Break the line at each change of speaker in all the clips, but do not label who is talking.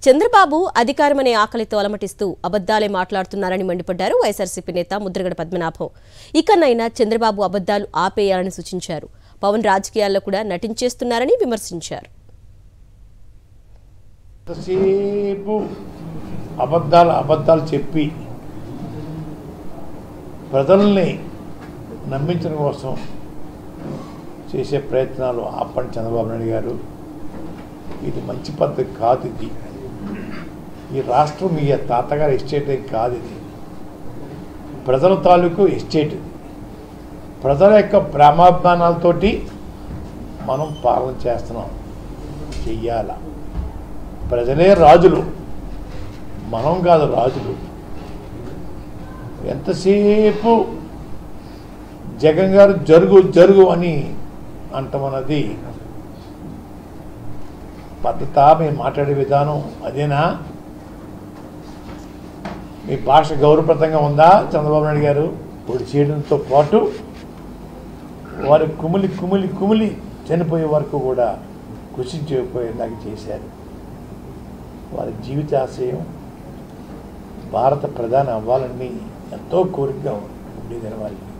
చంద్రబాబు అధికారమనే ఆకలితో అలమటిస్తూ అబద్దాలే మాట్లాడుతున్నారని మండిపడ్డారు వైఎస్ఆర్సీపీ నేత ముద్రగడ పద్మనాభం. ఇకనైనా చంద్రబాబు అబద్దాలు ఆపేయాలని సూచించారు. పవన్ రాజకీయాల్లో కూడా నటించేస్తున్నారని విమర్శించారు.
అబద్దాలు చెప్పి ప్రజల్ని నమ్మించడం కోసం చేసే ప్రయత్నాలు ఆపండి చంద్రబాబు నాయుడు గారు. ఇది మంచి పద్ధతి కాదు. ఇది ఈ రాష్ట్రం మీ తాతగారి ఎస్టేట్ కాదు. ఇది ప్రజల తాలూకు ఎస్టేట్. ప్రజల యొక్క ప్రేమాభిమానాలతోటి మనం పాలన చేస్తున్నాం. చెయ్యాల. ప్రజలే రాజులు, మనం కాదు రాజులు. ఎంతసేపు జగన్ గారు జరుగు జరుగు అని అంటమన్నది పద్ధత? మేము మాట్లాడే విధానం అదేనా? మీ భాష గౌరవప్రదంగా ఉందా? చంద్రబాబు నాయుడు గారు పొడి చేయడంతో పాటు వారి కుమిలి కుమిలి కుమిలి చనిపోయే వరకు కూడా కృషించిపోయేలాగా చేశారు. వారి జీవితాశయం భారత ప్రధాని అవ్వాలని ఎంతో కోరికగా ఉండేదని వాళ్ళకి.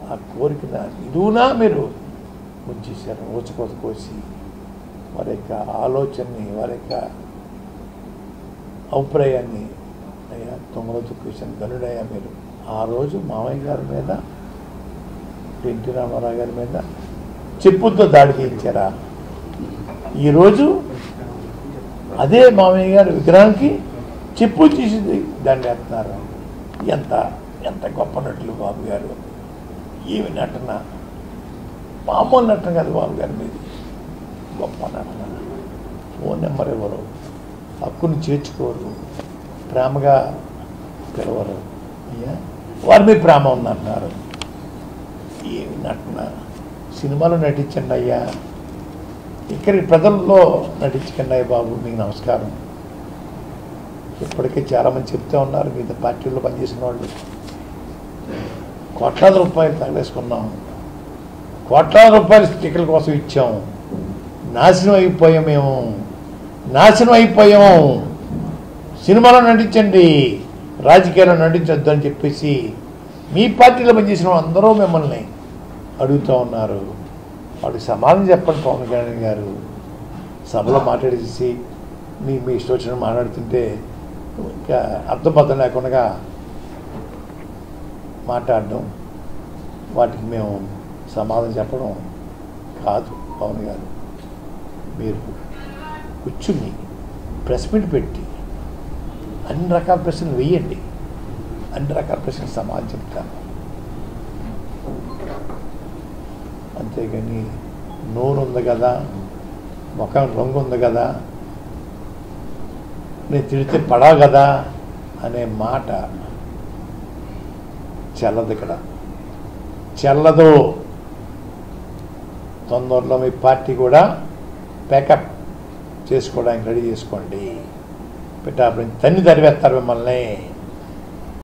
ఆ కోరికన ఇదునా మీరు ముంచేశారు. ఊచకోత కోసి వారి యొక్క ఆలోచనని, వారి యొక్క అభిప్రాయాన్ని అయ్యా తొంగలో తొక్కేసాను గనుడయ్యా మీరు. ఆ రోజు మామయ్య గారి మీద, ఎన్టీ రామారావు గారి మీద చెప్పులతో దాడి చేయించారా? ఈరోజు అదే మామయ్య గారి విగ్రహానికి చెప్పు తీసి దాన్ని వేస్తున్నారు. ఎంత ఎంత గొప్ప నటులు బాబు గారు. ఏమి నటన! మామూలు నటన కాదు బాబు గారి మీద. గొప్ప నటన. ఫోన్ నెంబర్ ఇవ్వరు, హక్కుని చేర్చుకోరు, ప్రేమగా పిలవరు. అయ్యా వారి మీద ప్రేమ ఉందంటున్నారు. ఏమి నటన! సినిమాలో నటించండి అయ్యా, ఇక్కడి ప్రజల్లో నటించకండి అయ్యా బాబు. మీకు నమస్కారం. ఇప్పటికే చాలామంది చెప్తూ ఉన్నారు, మీద పార్టీల్లో పనిచేసిన వాళ్ళు కోట్లాది రూపాయలు తగలేసుకున్నాం, కోట్లాది రూపాయలు టికెట్ల కోసం ఇచ్చాం, నాశనం అయిపోయాం, మేము నాశనం అయిపోయాం. సినిమాలో నటించండి, రాజకీయాల్లో నటించొద్దు అని చెప్పేసి మీ పార్టీలో పనిచేసిన అందరూ మిమ్మల్ని అడుగుతూ ఉన్నారు. వాడికి సమాధానం చెప్పండి. పవన్ కళ్యాణ్ గారు సభలో మాట్లాడేసి మీ ఇష్టం వచ్చిన మాట్లాడుతుంటే ఇంకా అర్థబద్ధం లేకుండా మాట్లాడడం, వాటికి మేము సమాధానం చెప్పడం కాదు. పవన్ గారు మీరు కూర్చుని ప్రెస్ మీట్ పెట్టి అన్ని రకాల ప్రశ్నలు వేయండి, అన్ని రకాల ప్రశ్నలు సమాధానం చెప్తాను. అంతేగాని నోరు ఉంది కదా, ముఖం రంగు ఉంది కదా, నేను తిడితే పడవ కదా అనే మాట చెల్లదు. ఇక్కడ చెల్లదు. తొందరలో మీ పార్టీ కూడా ప్యాకప్ చేసుకోవడానికి రెడీ చేసుకోండి. పెట్టాపడి తన్ని తరివేస్తారు మిమ్మల్ని.